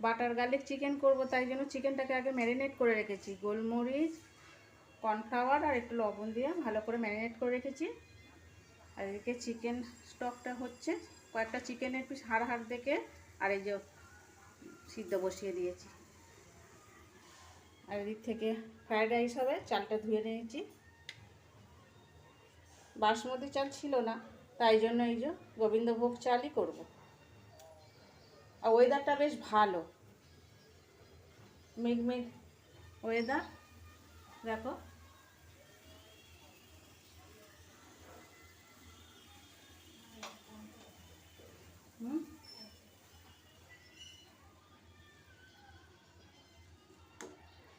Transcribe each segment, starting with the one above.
Butter garlic chicken করব, তাই জন্য চিকেনটাকে আগে ম্যারিনেট করে রেখেছি। গোলমরিচ, কর্নফ্লাওয়ার আর একটু লবণ দিয়ে ভালো করে ম্যারিনেট করে রেখেছি। আর এদিকে চিকেন স্টকটা হচ্ছে, কয়েকটা চিকেনের পিস হাড় দেখে আর এই যে সিদ্ধ বসিয়ে দিয়েছি। আর এদিক থেকে ফ্রায়েড রাইস হবে, চালটা ধুয়ে নিয়েছি। বাসমতি চাল ছিল না, তাই জন্য এই যে গোবিন্দভোগ চালই করব। আর ওয়েদারটা বেশ ভালো, মেঘ ওয়েদার দেখো।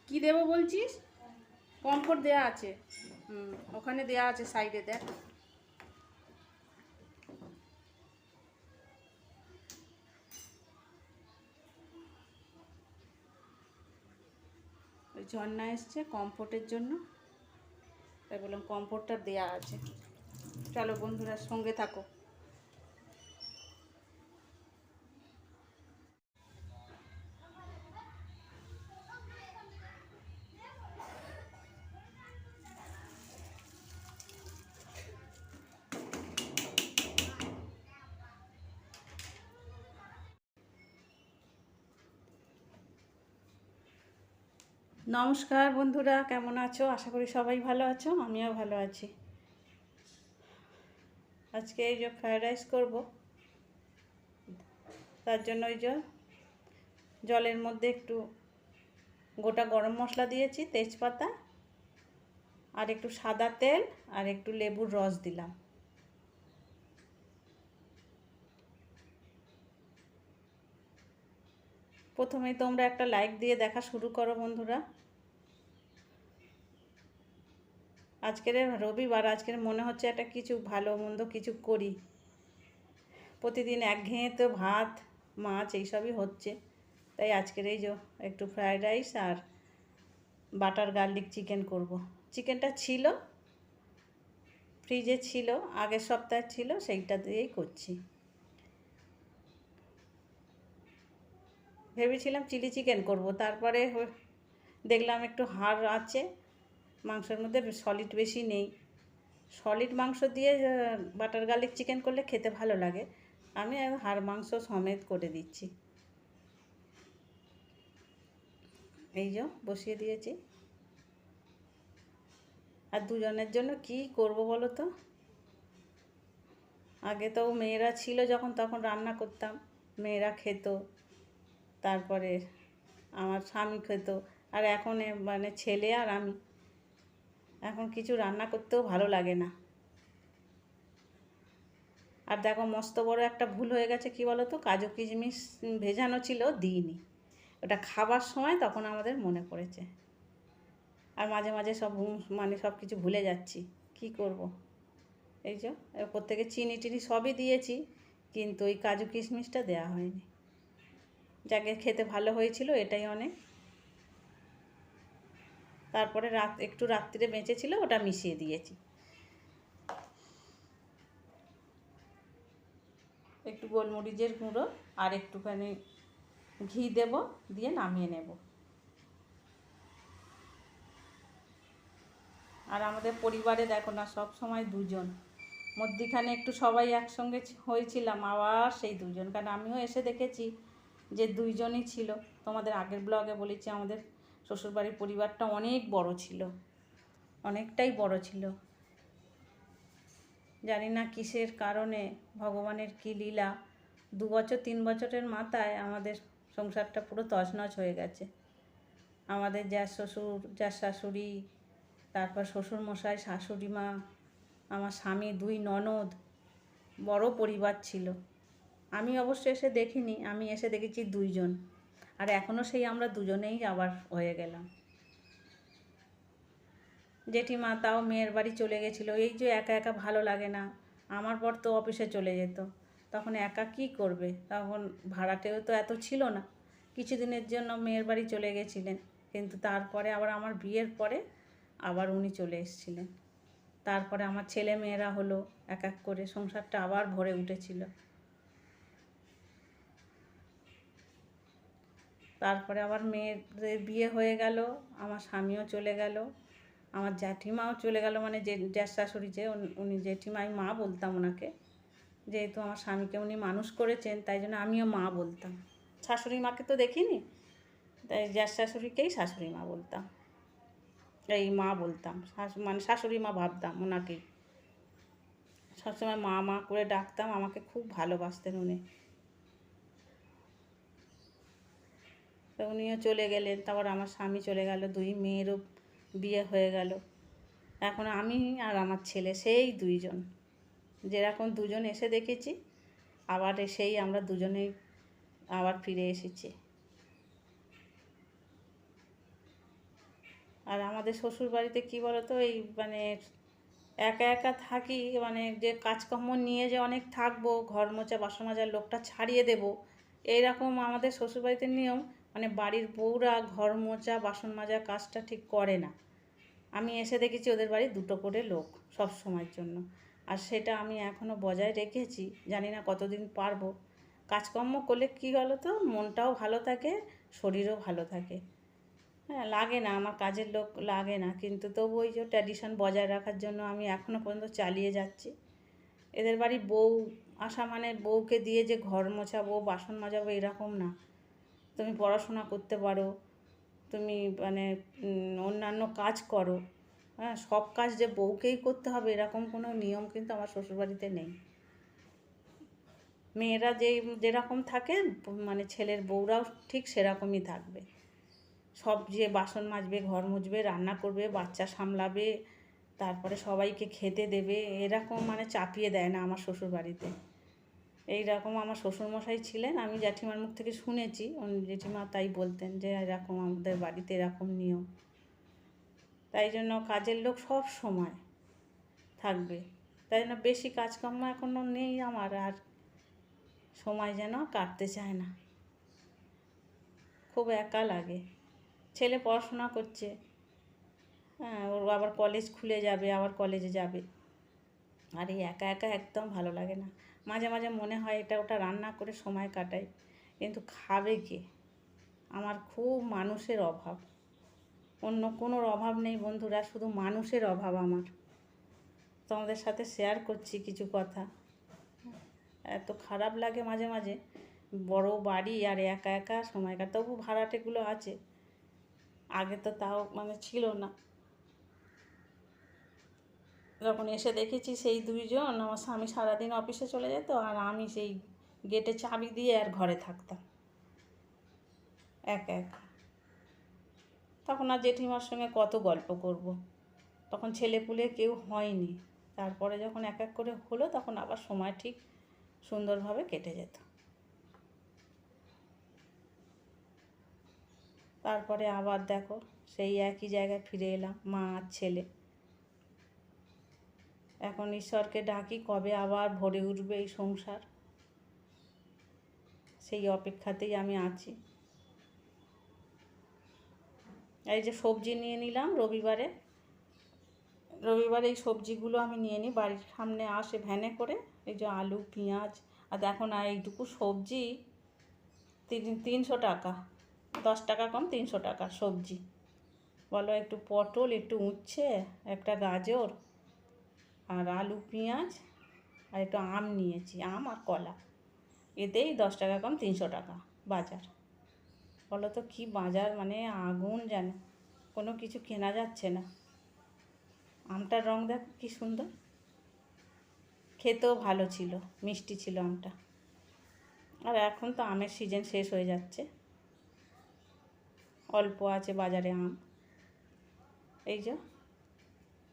কি দেবো বলছিস? কমফোর্ট দেয়া আছে, ওখানে দেয়া আছে সাইডে, দেখ। ওই ঝর্ণা এসছে কমফোর্টের জন্য, তাই বললাম কমফোর্টটা দেয়া আছে। চলো বন্ধুরা, সঙ্গে থাকো। নমস্কার বন্ধুরা, কেমন আছো? আশা করি সবাই ভালো আছো, আমিও ভালো আছি। আজকে এই যে ফ্রায়েড রাইস করব, তার জন্য এই যে জলের মধ্যে একটু গোটা গরম মশলা দিয়েছি, তেজপাতা আর একটু সাদা তেল আর একটু লেবুর রস দিলাম। প্রথমেই তোমরা একটা লাইক দিয়ে দেখা শুরু করো বন্ধুরা। আজকের রবিবার, আজকের মনে হচ্ছে একটা কিছু ভালো মন্দ কিছু করি। প্রতিদিন একঘেয়ে তো ভাত মাছ এইসবই হচ্ছে, তাই আজকের এই যে একটু ফ্রায়েড রাইস আর বাটার গার্লিক চিকেন করব। চিকেনটা ছিল ফ্রিজে, ছিল আগের সপ্তাহে ছিল, সেইটা দিয়েই করছি। ভেবেছিলাম চিলি চিকেন করব, তারপরে দেখলাম একটু হাড় আছে মাংসের মধ্যে, সলিড বেশি নেই। সলিড মাংস দিয়ে বাটার গার্লিক চিকেন করলে খেতে ভালো লাগে, আমি হাড় মাংস সমেত করে দিচ্ছি। এই যে বসিয়ে দিয়েছি। আর দুজনের জন্য কি করব বলো তো? আগে তো মেয়েরা ছিল যখন, তখন রান্না করতাম, মেয়েরা খেত, তারপরে আমার স্বামী খেত। আর এখন মানে ছেলে আর আমি, এখন কিছু রান্না করতেও ভালো লাগে না। আর দেখো মস্ত বড় একটা ভুল হয়ে গেছে, কি বলো তো? কাজু কিশমিশ ভেজানো ছিল, দিইনি। ওটা খাবার সময় তখন আমাদের মনে পড়েছে। আর মাঝে মাঝে মানে সব কিছু ভুলে যাচ্ছি, কি করব। এই যে এরপর থেকে চিনি টিনি সবই দিয়েছি, কিন্তু ওই কাজু কিশমিশটা দেওয়া হয়নি। যাকে খেতে ভালো হয়েছিল, এটাই অনেক। তারপরে একটু রাত্রিরে বেঁচেছিল, ওটা মিশিয়ে দিয়েছি। একটু গোলমরিচের গুঁড়ো আর একটুখানি ঘি দেব, দিয়ে নামিয়ে নেব। আর আমাদের পরিবারে দেখো না, সব সময় দুজন, মধ্যিখানে একটু সবাই একসঙ্গে হয়েছিলাম, আবার সেই দুজন। কারণ আমিও এসে দেখেছি যে দুইজনই ছিল। তোমাদের আগের ব্লগে বলেছি আমাদের শ্বশুরবাড়ির পরিবারটা অনেক বড় ছিল, অনেকটাই বড় ছিল। জানি না কিসের কারণে, ভগবানের কী লীলা, 2 বছর 3 বছরের মাথায় আমাদের সংসারটা পুরো তছনছ হয়ে গেছে। আমাদের যা শ্বশুর, যা শাশুড়ি, তারপর শ্বশুরমশাই, শাশুড়ি মা, আমার স্বামী, 2 ননদ, বড় পরিবার ছিল। আমি অবশ্য এসে দেখিনি, আমি এসে দেখেছি 2 জন। আর এখনও সেই আমরা দুজনেই আবার হয়ে গেলাম। জেঠিমা তাও মেয়ের বাড়ি চলে গেছিলো। এই যে একা একা ভালো লাগে না। আমার বর তো অফিসে চলে যেত, তখন একা কী করবে? তখন ভাড়াটেও তো এত ছিল না। কিছুদিনের জন্য মেয়ের বাড়ি চলে গেছিলেন, কিন্তু তারপরে আবার আমার বিয়ের পরে আবার উনি চলে এসেছিলেন। তারপরে আমার ছেলে মেয়েরা হলো, এক এক করে সংসারটা আবার ভরে উঠেছিল। তারপরে আবার মেয়েদের বিয়ে হয়ে গেল, আমার স্বামীও চলে গেল, আমার জ্যাঠিমাও চলে গেল, মানে যে জ্যাঠ শাশুড়ি যে উনি জেঠিমা, আমি মা বলতাম ওনাকে, যেহেতু আমার স্বামীকে উনি মানুষ করেছেন তাই জন্য আমিও মা বলতাম। শাশুড়ি মাকে তো দেখিনি, তাই জ্যাঠ শাশুড়িকেই শাশুড়ি মা বলতাম, এই মা বলতাম, মানে শাশুড়ি মা ভাবতাম ওনাকেই, সবসময় মা মা করে ডাকতাম, আমাকে খুব ভালোবাসতেন উনি। তো উনিও চলে গেলেন, তারপর আমার স্বামী চলে গেল, 2 মেয়েরও বিয়ে হয়ে গেল। এখন আমি আর আমার ছেলে সেই 2 জন, যেরকম 2 জন এসে দেখেছি, আবার সেই আমরা 2 জনেই আবার ফিরে এসেছি। আর আমাদের শ্বশুর বাড়িতে কী বলতো, এই মানে একা একা থাকি, মানে যে কাজকর্ম নিয়ে যে অনেক থাকবো, ঘর মোছা বাসন মাজার লোকটা ছাড়িয়ে দেবো, এইরকম আমাদের শ্বশুরবাড়িতে নিয়ম, মানে বাড়ির বউরা ঘর মোছা বাসন মাজা কাজটা ঠিক করে না। আমি এসে দেখেছি ওদের বাড়ি 2টো করে লোক সব সময়ের জন্য, আর সেটা আমি এখনও বজায় রেখেছি, জানি না কতদিন পারবো। কাজকর্ম করলে কী বলো তো, মনটাও ভালো থাকে, শরীরও ভালো থাকে। হ্যাঁ, লাগে না, আমার কাজের লোক লাগে না, কিন্তু তবু ওই যে ট্র্যাডিশন বজায় রাখার জন্য আমি এখনও পর্যন্ত চালিয়ে যাচ্ছি। এদের বাড়ি বউ আসা মানে বউকে দিয়ে যে ঘর মোছাবো বাসন মাজাবো এরকম না। তুমি পড়াশোনা করতে পারো, তুমি মানে অন্যান্য কাজ করো, হ্যাঁ, সব কাজ যে বউকেই করতে হবে এরকম কোনো নিয়ম কিন্তু আমার শ্বশুরবাড়িতে নেই। মেয়েরা যেরকম থাকে, মানে ছেলের বউরাও ঠিক সেরকমই থাকবে। সব যে বাসন মাজবে, ঘর মুছবে, রান্না করবে, বাচ্চা সামলাবে, তারপরে সবাইকে খেতে দেবে, এরকম মানে চাপিয়ে দেয় না আমার শ্বশুরবাড়িতে। এইরকম আমার শ্বশুরমশাই ছিলেন, আমি জ্যাঠিমার মুখ থেকে শুনেছি, জেঠিমা তাই বলতেন যে এরকম আমাদের বাড়িতে এরকম নিয়ম। তাই জন্য কাজের লোক সব সময় থাকবে, তাই জন্য বেশি কাজকর্ম এখনও নেই আমার, আর সময় যেন কাটতে চায় না, খুব একা লাগে। ছেলে পড়াশোনা করছে, হ্যাঁ, ওর আবার কলেজ খুলে যাবে, আবার কলেজে যাবে, আর এই একা একা একদম ভালো লাগে না। মাঝে মাঝে মনে হয় এটা ওটা রান্না করে সময় কাটাই, কিন্তু খাবে কে? আমার খুব মানুষের অভাব, অন্য কোনোর অভাব নেই বন্ধুরা, শুধু মানুষের অভাব আমার। তোমাদের সাথে শেয়ার করছি কিছু কথা, এত খারাপ লাগে মাঝে মাঝে, বড় বাড়ি আর একা একা সময় কাটা। তবু ভাড়াটেগুলো আছে, আগে তো তাও মানে ছিল না। যখন এসে দেখেছি সেই 2 জন, আমার স্বামী সারাদিন অফিসে চলে যেত, আর আমি সেই গেটে চাবি দিয়ে আর ঘরে থাকতাম একা একা। তখন আর জেঠিমার সঙ্গে কত গল্প করব, তখন ছেলেপুলে কেউ হয়নি। তারপরে যখন এক এক করে হলো, তখন আবার সময় ঠিক সুন্দরভাবে কেটে যেত। তারপরে আবার দেখো সেই একই জায়গায় ফিরে এলাম, মা আর ছেলে। এখন ঈশ্বরকে ডাকি কবে আবার ভরে উঠবে এই সংসার, সেই অপেক্ষাতেই আমি আছি। এই যে সবজি নিয়ে নিলাম রবিবারে, এই সবজিগুলো আমি নিয়ে নিই, বাড়ির সামনে আসে ভ্যানে করে, এই যে আলু পেঁয়াজ, আর দেখো না এইটুকু সবজি 300 টাকা, 10 টাকা কম, 300 টাকা সবজি। বলো, একটু পটল, একটু উচ্ছে, একটা গাজর, আর আলু পেঁয়াজ, আর একটু আম নিয়েছি, আম আর কলা, এতেই 10 টাকা কম 300 টাকা বাজার। বলো তো কী বাজার, মানে আগুন যেন, কোনো কিছু কেনা যাচ্ছে না। আমটার রং দেখো কী সুন্দর, খেতেও ভালো ছিল, মিষ্টি ছিল আমটা। আর এখন তো আমের সিজন শেষ হয়ে যাচ্ছে, অল্প আছে বাজারে আম। এই যে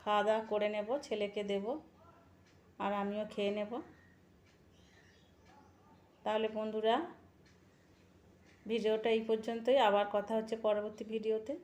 খাওয়া দাওয়া করে নেব, ছেলেকে দেব, আর আমিও খেয়ে নেব। তাহলে বন্ধুরা, ভিডিওটা এই পর্যন্তই, আবার কথা হচ্ছে পরবর্তী ভিডিওতে।